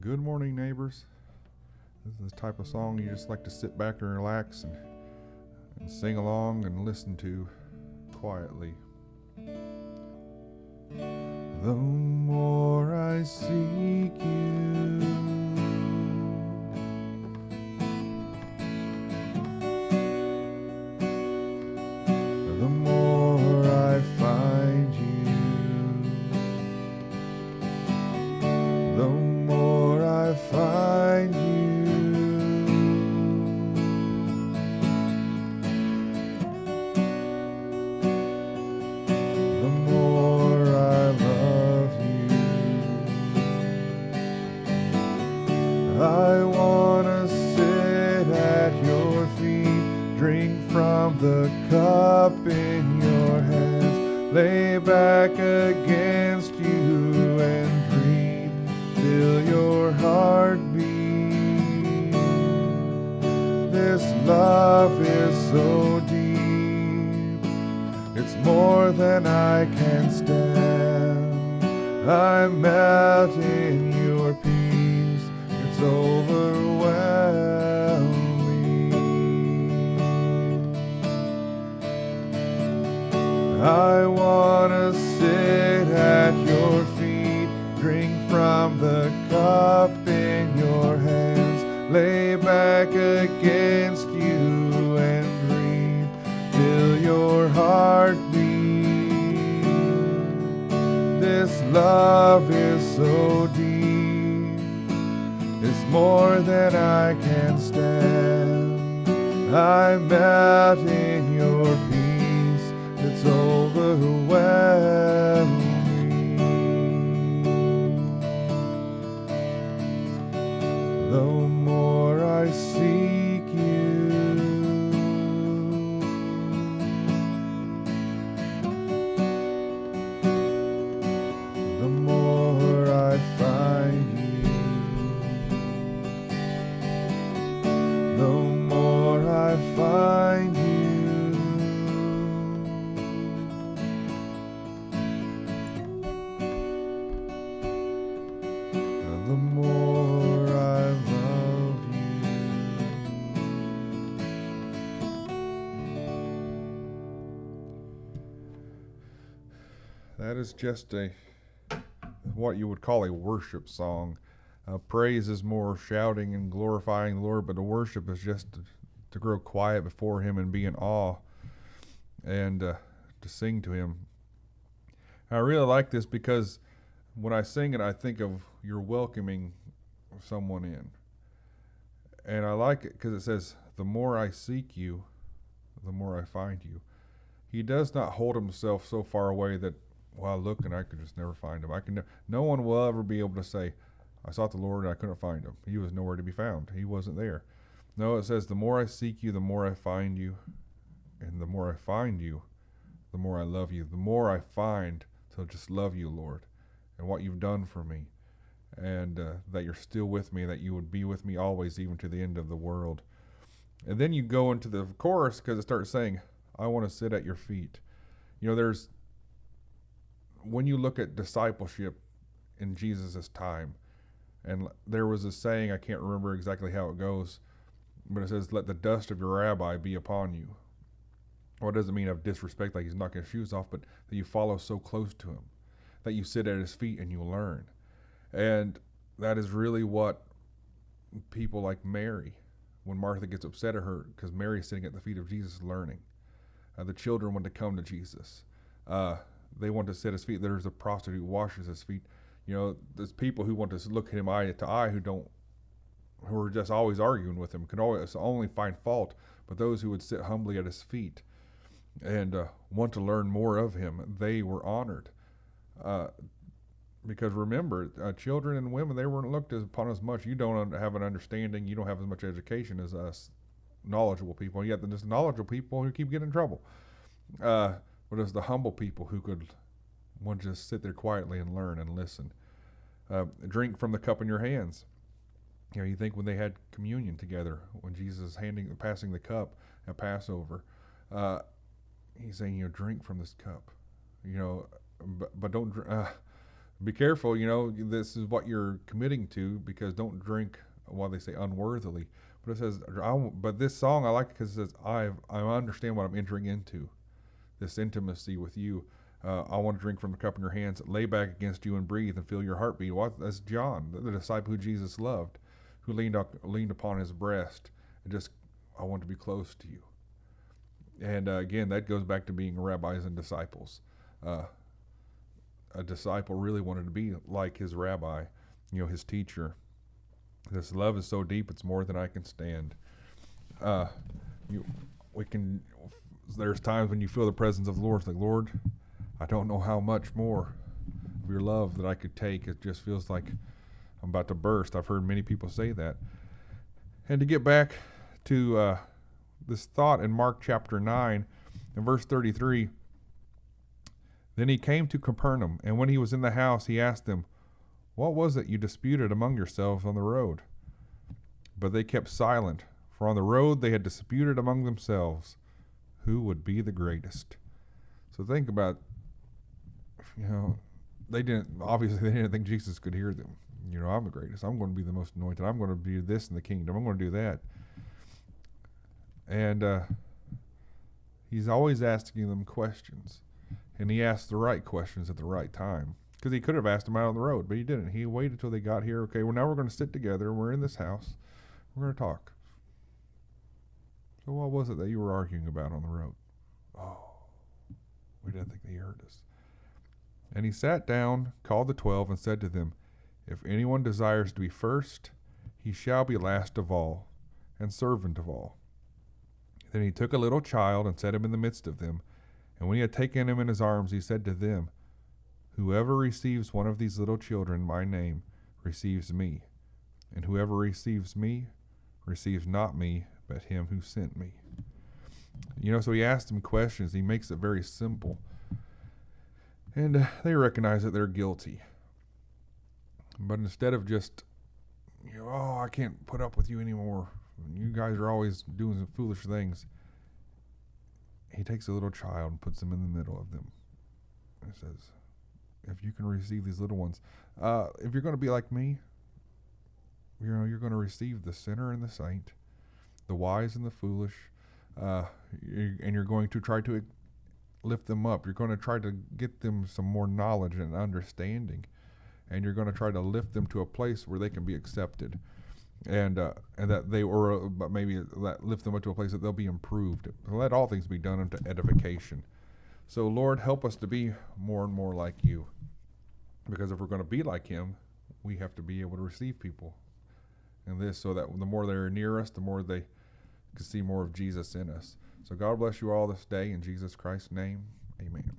Good morning, neighbors. This is the type of song you just like to sit back and relax and sing along and listen to quietly. The more I seek you, the more I find you, the more I find you, the more I love you. I wanna sit at your feet, drink from the cup in your hands, lay back against you and breathe till your heart beat. This love is so deep, it's more than I can stand. I melt in your peace, it's overwhelming. I wanna sit at your feet, drink from the cup in your hands, lay back against you and breathe till your heart beats. This love is so deep, it's more than I can stand. I melt in your peace, it's overwhelming. The more I seek you, the more I find you, the more I find you. The more I love you. That is just what you would call a worship song. Praise is more shouting and glorifying the Lord, but the worship is just to grow quiet before Him and be in awe and to sing to Him. I really like this because when I sing it, I think of you're welcoming someone in. And I like it because it says, the more I seek you, the more I find you. He does not hold himself so far away that, well, I look and I could just never find him. No one will ever be able to say, I sought the Lord and I couldn't find him. He was nowhere to be found. He wasn't there. No, it says, the more I seek you, the more I find you. And the more I find you, the more I love you. The more I find to just love you, Lord, and what you've done for me. And that you're still with me, that you would be with me always, even to the end of the world. And then you go into the chorus because it starts saying, I want to sit at your feet. You know, when you look at discipleship in Jesus' time, and there was a saying, I can't remember exactly how it goes, but it says, let the dust of your rabbi be upon you. Well, it doesn't mean of disrespect, like he's knocking his shoes off, but that you follow so close to him, that you sit at his feet and you learn. And that is really what people like Mary, when Martha gets upset at her, because Mary's sitting at the feet of Jesus learning. The children want to come to Jesus. They want to sit at his feet. There's a prostitute who washes his feet. You know, there's people who want to look at him eye to eye who are just always arguing with him, can always only find fault. But those who would sit humbly at his feet and want to learn more of him, they were honored. Because remember, children and women, they weren't looked upon as much. You don't have an understanding. You don't have as much education as us knowledgeable people. Yet there's knowledgeable people who keep getting in trouble. But it's the humble people who could want to just sit there quietly and learn and listen. Drink from the cup in your hands. You know, you think when they had communion together, when Jesus is passing the cup at Passover, he's saying, you know, drink from this cup. You know, but don't Be careful, this is what you're committing to, because don't drink, well, they say unworthily. But it says, but this song I like because it says, I understand what I'm entering into, this intimacy with you. I want to drink from the cup in your hands, lay back against you and breathe and feel your heartbeat. That's John, the disciple who Jesus loved, who leaned upon his breast and just, I want to be close to you. And again, that goes back to being rabbis and disciples. A disciple really wanted to be like his rabbi, his teacher. This love is so deep, it's more than I can stand. There's times when you feel the presence of the Lord. It's like, Lord, I don't know how much more of your love that I could take. It just feels like I'm about to burst. I've heard many people say that. And to get back to this thought in Mark chapter 9 and verse 33, then he came to Capernaum, and when he was in the house, he asked them, what was it you disputed among yourselves on the road? But they kept silent, for on the road they had disputed among themselves who would be the greatest. So think about, they didn't think Jesus could hear them. I'm the greatest. I'm going to be the most anointed. I'm going to be this in the kingdom. I'm going to do that. And he's always asking them questions. And he asked the right questions at the right time. Because he could have asked them out on the road, but he didn't. He waited till they got here. Okay, well, now we're going to sit together. We're in this house. We're going to talk. So what was it that you were arguing about on the road? Oh, we didn't think they heard us. And he sat down, called the 12, and said to them, if anyone desires to be first, he shall be last of all, and servant of all. Then he took a little child and set him in the midst of them. And when he had taken him in his arms, he said to them, whoever receives one of these little children in my name receives me. And whoever receives me receives not me, but him who sent me. So he asked them questions. He makes it very simple. And they recognize that they're guilty. But instead of just, I can't put up with you anymore. You guys are always doing some foolish things. He takes a little child and puts them in the middle of them. And says, if you can receive these little ones, if you're going to be like me, you're going to receive the sinner and the saint, the wise and the foolish, and you're going to try to lift them up. You're going to try to get them some more knowledge and understanding, and you're going to try to lift them to a place where they can be accepted. And that they, or maybe lift them up to a place that they'll be improved. Let all things be done unto edification. So Lord, help us to be more and more like you. Because if we're going to be like him, we have to be able to receive people in this, so that the more they're near us, the more they can see more of Jesus in us. So God bless you all this day in Jesus Christ's name. Amen.